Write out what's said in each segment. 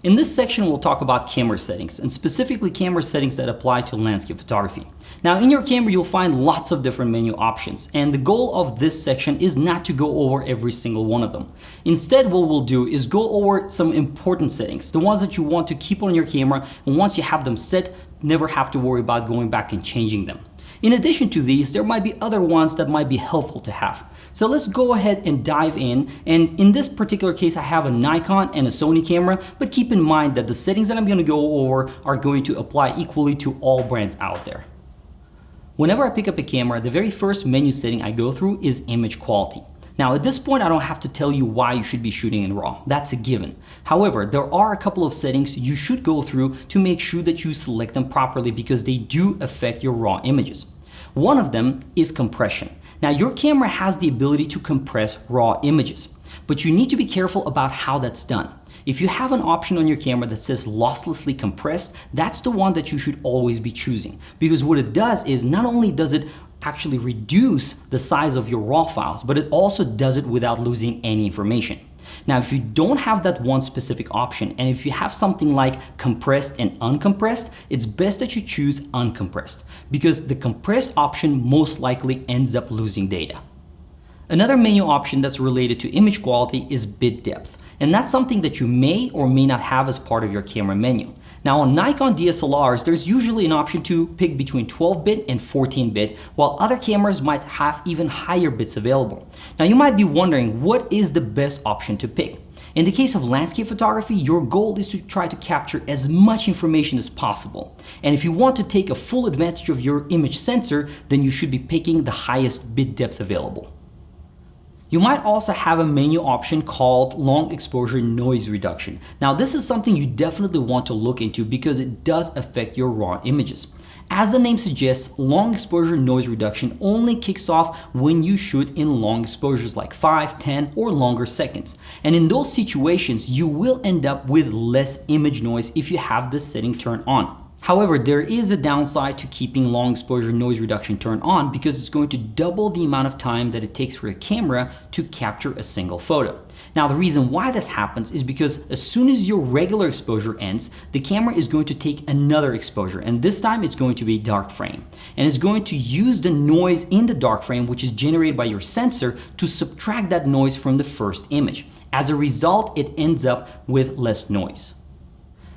In this section, we'll talk about camera settings, and specifically camera settings that apply to landscape photography. Now, in your camera, you'll find lots of different menu options, and the goal of this section is not to go over every single one of them. Instead, what we'll do is go over some important settings, the ones that you want to keep on your camera, and once you have them set, never have to worry about going back and changing them. In addition to these, there might be other ones that might be helpful to have. So let's go ahead and dive in. And in this particular case, I have a Nikon and a Sony camera, but keep in mind that the settings that I'm going to go over are going to apply equally to all brands out there. Whenever I pick up a camera, the very first menu setting I go through is image quality. Now, at this point, I don't have to tell you why you should be shooting in RAW. That's a given. However, there are a couple of settings you should go through to make sure that you select them properly because they do affect your RAW images. One of them is compression. Now, your camera has the ability to compress RAW images, but you need to be careful about how that's done. If you have an option on your camera that says losslessly compressed, that's the one that you should always be choosing, because what it does is not only does it actually reduce the size of your RAW files, but it also does it without losing any information. Now, if you don't have that one specific option, and if you have something like compressed and uncompressed, it's best that you choose uncompressed, because the compressed option most likely ends up losing data. Another menu option that's related to image quality is bit depth, and that's something that you may or may not have as part of your camera menu. Now, on Nikon DSLRs, there's usually an option to pick between 12-bit and 14-bit, while other cameras might have even higher bits available. Now, you might be wondering, what is the best option to pick? In the case of landscape photography, your goal is to try to capture as much information as possible. And if you want to take a full advantage of your image sensor, then you should be picking the highest bit depth available. You might also have a menu option called long exposure noise reduction. Now, this is something you definitely want to look into because it does affect your RAW images. As the name suggests, long exposure noise reduction only kicks off when you shoot in long exposures like 5, 10, or longer seconds. And in those situations, you will end up with less image noise if you have this setting turned on. However, there is a downside to keeping long exposure noise reduction turned on because it's going to double the amount of time that it takes for your camera to capture a single photo. Now, the reason why this happens is because as soon as your regular exposure ends, the camera is going to take another exposure, and this time it's going to be dark frame. And it's going to use the noise in the dark frame, which is generated by your sensor, to subtract that noise from the first image. As a result, it ends up with less noise.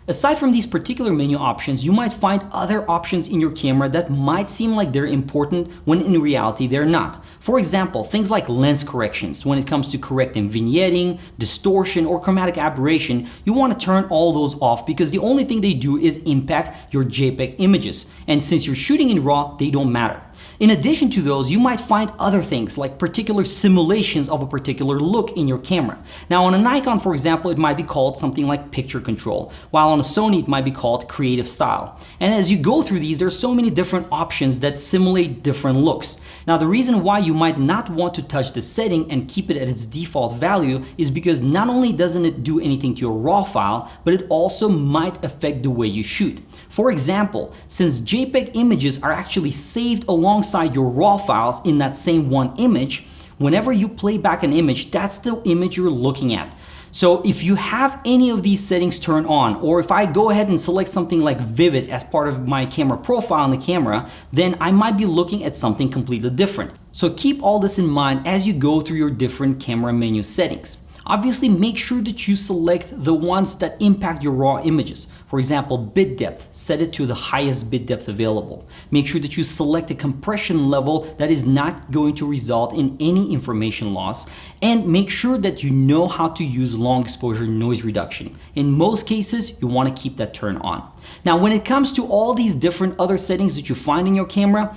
Aside from these particular menu options, you might find other options in your camera that might seem like they're important when in reality they're not. For example, things like lens corrections. When it comes to correcting vignetting, distortion, or chromatic aberration, you want to turn all those off because the only thing they do is impact your JPEG images. And since you're shooting in RAW, they don't matter. In addition to those, you might find other things like particular simulations of a particular look in your camera. Now, on a Nikon, for example, it might be called something like picture control, while on a Sony, it might be called creative style. And as you go through these, there's so many different options that simulate different looks. Now, the reason why you might not want to touch this setting and keep it at its default value is because not only doesn't it do anything to your RAW file, but it also might affect the way you shoot. For example, since JPEG images are actually saved alongside your RAW files in that same one image, whenever you play back an image, that's the image you're looking at. So if you have any of these settings turned on, or if I go ahead and select something like vivid as part of my camera profile on the camera, then I might be looking at something completely different. So keep all this in mind as you go through your different camera menu settings. Obviously, make sure that you select the ones that impact your RAW images. For example, bit depth, set it to the highest bit depth available. Make sure that you select a compression level that is not going to result in any information loss. And make sure that you know how to use long exposure noise reduction. In most cases, you want to keep that turned on. Now, when it comes to all these different other settings that you find in your camera,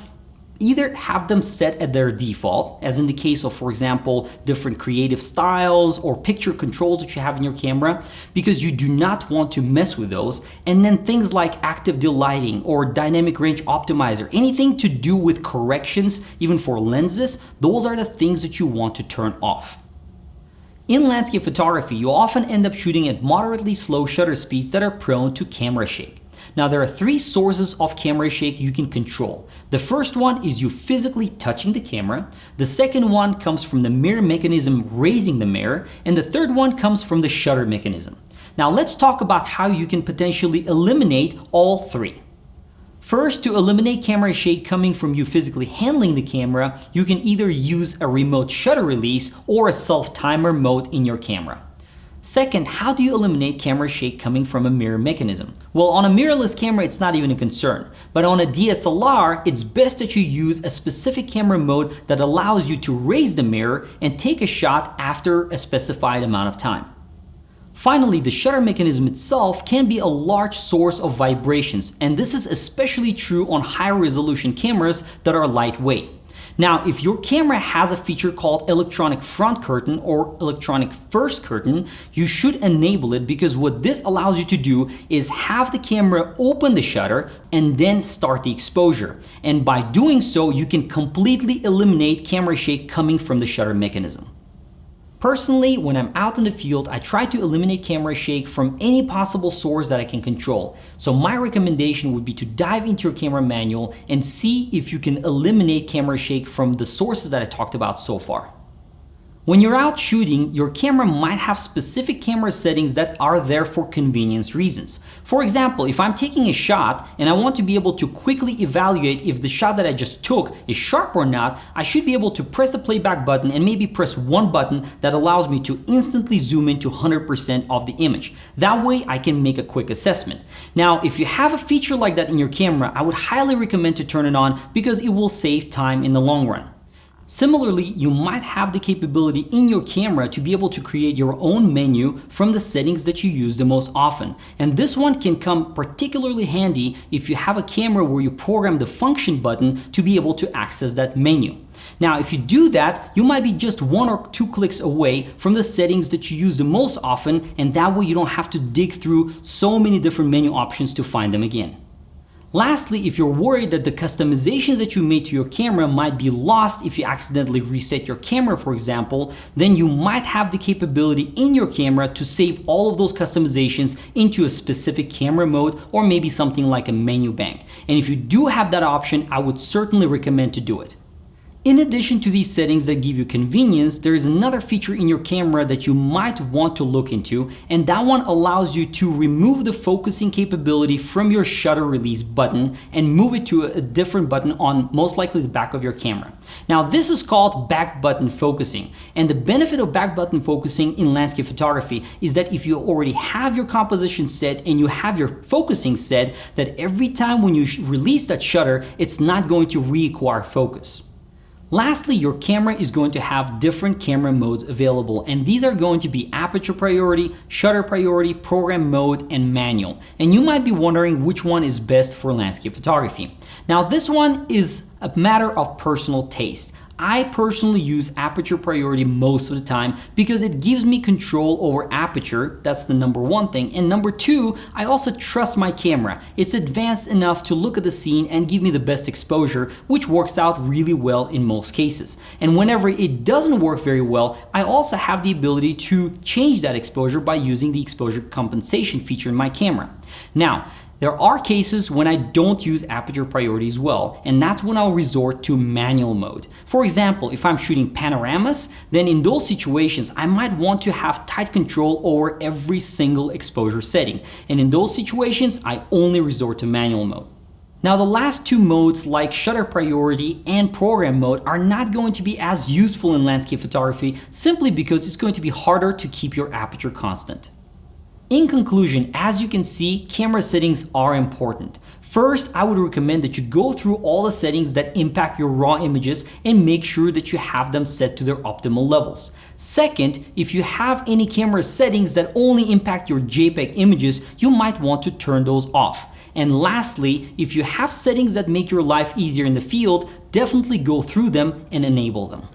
either have them set at their default, as in the case of, for example, different creative styles or picture controls that you have in your camera, because you do not want to mess with those. And then things like active lighting or dynamic range optimizer, anything to do with corrections, even for lenses, those are the things that you want to turn off. In landscape photography, you often end up shooting at moderately slow shutter speeds that are prone to camera shake. Now, there are three sources of camera shake you can control. The first one is you physically touching the camera. The second one comes from the mirror mechanism raising the mirror. And the third one comes from the shutter mechanism. Now let's talk about how you can potentially eliminate all three. First, to eliminate camera shake coming from you physically handling the camera, you can either use a remote shutter release or a self-timer mode in your camera. Second, how do you eliminate camera shake coming from a mirror mechanism? Well, on a mirrorless camera, it's not even a concern. But on a DSLR, it's best that you use a specific camera mode that allows you to raise the mirror and take a shot after a specified amount of time. Finally, the shutter mechanism itself can be a large source of vibrations, and this is especially true on high-resolution cameras that are lightweight. Now, if your camera has a feature called electronic front curtain or electronic first curtain, you should enable it, because what this allows you to do is have the camera open the shutter and then start the exposure. And by doing so, you can completely eliminate camera shake coming from the shutter mechanism. Personally, when I'm out in the field, I try to eliminate camera shake from any possible source that I can control. So my recommendation would be to dive into your camera manual and see if you can eliminate camera shake from the sources that I talked about so far. When you're out shooting, your camera might have specific camera settings that are there for convenience reasons. For example, if I'm taking a shot and I want to be able to quickly evaluate if the shot that I just took is sharp or not, I should be able to press the playback button and maybe press one button that allows me to instantly zoom into 100% of the image. That way I can make a quick assessment. Now, if you have a feature like that in your camera, I would highly recommend to turn it on, because it will save time in the long run. Similarly, you might have the capability in your camera to be able to create your own menu from the settings that you use the most often. And this one can come particularly handy if you have a camera where you program the function button to be able to access that menu. Now, if you do that, you might be just 1 or 2 clicks away from the settings that you use the most often, and that way you don't have to dig through so many different menu options to find them again. Lastly, if you're worried that the customizations that you made to your camera might be lost if you accidentally reset your camera, for example, then you might have the capability in your camera to save all of those customizations into a specific camera mode, or maybe something like a menu bank. And if you do have that option, I would certainly recommend to do it. In addition to these settings that give you convenience, there is another feature in your camera that you might want to look into, and that one allows you to remove the focusing capability from your shutter release button and move it to a different button on most likely the back of your camera. Now, this is called back button focusing, and the benefit of back button focusing in landscape photography is that if you already have your composition set and you have your focusing set, that every time when you release that shutter, it's not going to reacquire focus. Lastly, your camera is going to have different camera modes available, and these are going to be aperture priority, shutter priority, program mode, and manual. And you might be wondering which one is best for landscape photography. Now, this one is a matter of personal taste. I personally use aperture priority most of the time because it gives me control over aperture. That's the number one thing. And number two, I also trust my camera. It's advanced enough to look at the scene and give me the best exposure, which works out really well in most cases. And whenever it doesn't work very well, I also have the ability to change that exposure by using the exposure compensation feature in my camera. Now, there are cases when I don't use aperture priority as well, and that's when I'll resort to manual mode. For example, if I'm shooting panoramas, then in those situations, I might want to have tight control over every single exposure setting. And in those situations, I only resort to manual mode. Now, the last two modes, like shutter priority and program mode, are not going to be as useful in landscape photography simply because it's going to be harder to keep your aperture constant. In conclusion, as you can see, camera settings are important. First, I would recommend that you go through all the settings that impact your raw images and make sure that you have them set to their optimal levels. Second, if you have any camera settings that only impact your JPEG images, you might want to turn those off. And lastly, if you have settings that make your life easier in the field, definitely go through them and enable them.